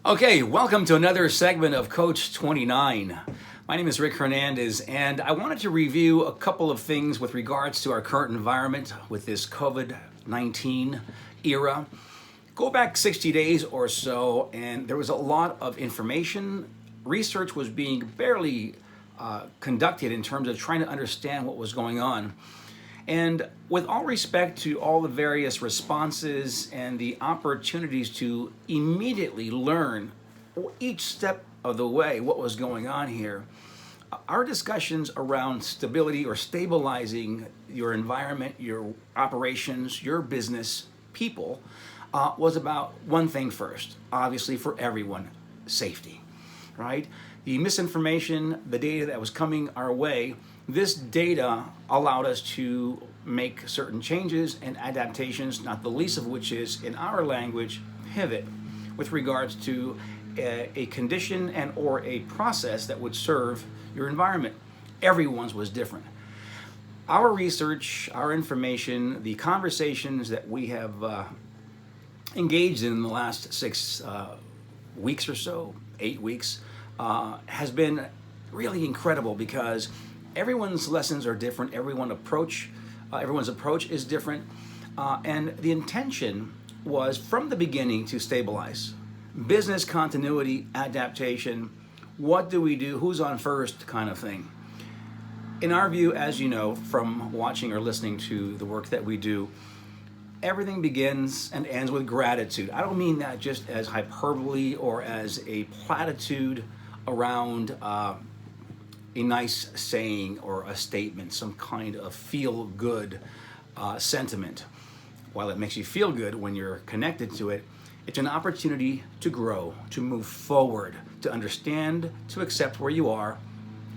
Okay, welcome to another segment of Coach 29. My name is Rick Hernandez, and I wanted to review a couple of things with regards to our current environment with this COVID-19 era. Go back 60 days or so, and there was a lot of information. Research was being barely conducted in terms of trying to understand what was going on. And with all respect to all the various responses and the opportunities to immediately learn each step of the way what was going on here, our discussions around stability or stabilizing your environment, your operations, your business, people, was about one thing first, obviously for everyone, safety, right? The misinformation, the data that was coming our way, this data allowed us to make certain changes and adaptations, not the least of which is, in our language, pivot, with regards to a condition and or a process that would serve your environment. Everyone's was different. Our research, our information, the conversations that we have engaged in the last 6 weeks or so, 8 weeks, has been really incredible because everyone's lessons are different. Everyone's approach is different, and the intention was from the beginning to stabilize. Business continuity, adaptation. What do we do? Who's on first? Kind of thing. In our view, as you know from watching or listening to the work that we do, everything begins and ends with gratitude. I don't mean that just as hyperbole or as a platitude around a nice saying or a statement, some kind of feel-good sentiment. While it makes you feel good when you're connected to it, it's an opportunity to grow, to move forward, to understand, to accept where you are,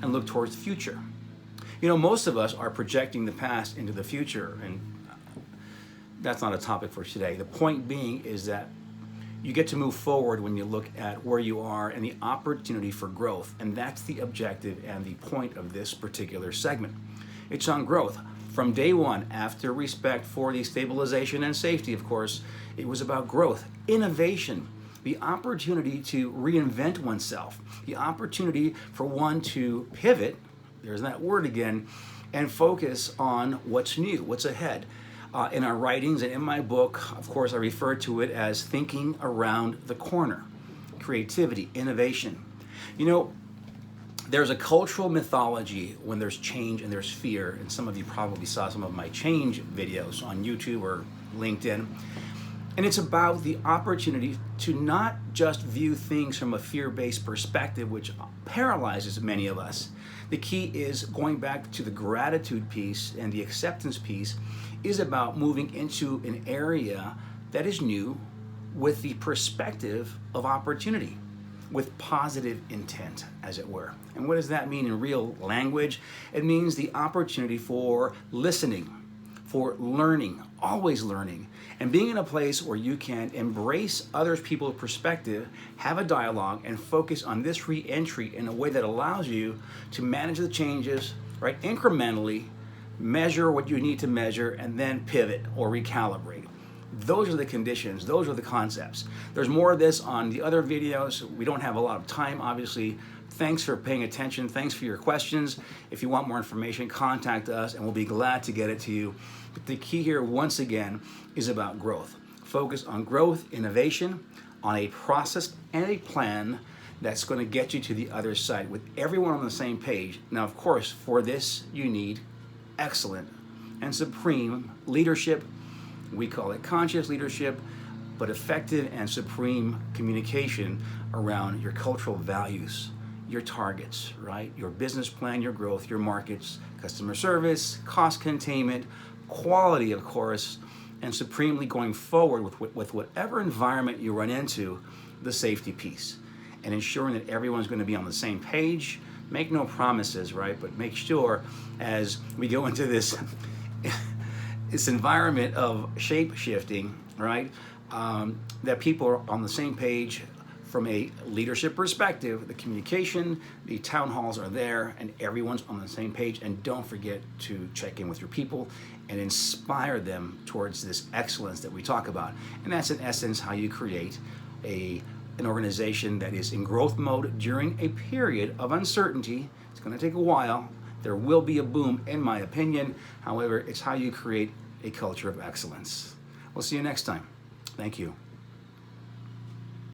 and look towards the future. You know, most of us are projecting the past into the future, and that's not a topic for today. The point being is that you get to move forward when you look at where you are and the opportunity for growth. And that's the objective and the point of this particular segment. It's on growth. From day one, after respect for the stabilization and safety, of course, it was about growth, innovation, the opportunity to reinvent oneself, the opportunity for one to pivot, there's that word again, and focus on what's new, what's ahead. In our writings and in my book, of course, I refer to it as thinking around the corner, creativity, innovation. You know, there's a cultural mythology when there's change and there's fear, and some of you probably saw some of my change videos on YouTube or LinkedIn, and it's about the opportunity to not just view things from a fear-based perspective, which paralyzes many of us. The key is going back to the gratitude piece and the acceptance piece is about moving into an area that is new with the perspective of opportunity, with positive intent, as it were. And what does that mean in real language? It means the opportunity for listening, for learning, always learning, and being in a place where you can embrace other people's perspective, have a dialogue, and focus on this re-entry in a way that allows you to manage the changes, right, incrementally, measure what you need to measure, and then pivot or recalibrate. Those are the conditions, those are the concepts. There's more of this on the other videos. We don't have a lot of time, obviously. Thanks for paying attention. Thanks for your questions. If you want more information, contact us and we'll be glad to get it to you. But the key here, once again, is about growth. Focus on growth, innovation, on a process and a plan that's going to get you to the other side with everyone on the same page. Now, of course, for this, you need excellent and supreme leadership. We call it conscious leadership, but effective and supreme communication around your cultural values, your targets, right? Your business plan, your growth, your markets, customer service, cost containment, quality, of course, and supremely going forward with whatever environment you run into, the safety piece, and ensuring that everyone's going to be on the same page. Make no promises, right? But make sure as we go into this environment of shape shifting, right? That people are on the same page from a leadership perspective. The communication, the town halls are there, and everyone's on the same page. And don't forget to check in with your people and inspire them towards this excellence that we talk about. And that's in essence how you create a an organization that is in growth mode during a period of uncertainty. It's going to take a while. There will be a boom, in my opinion. However, it's how you create a culture of excellence. We'll see you next time. Thank you.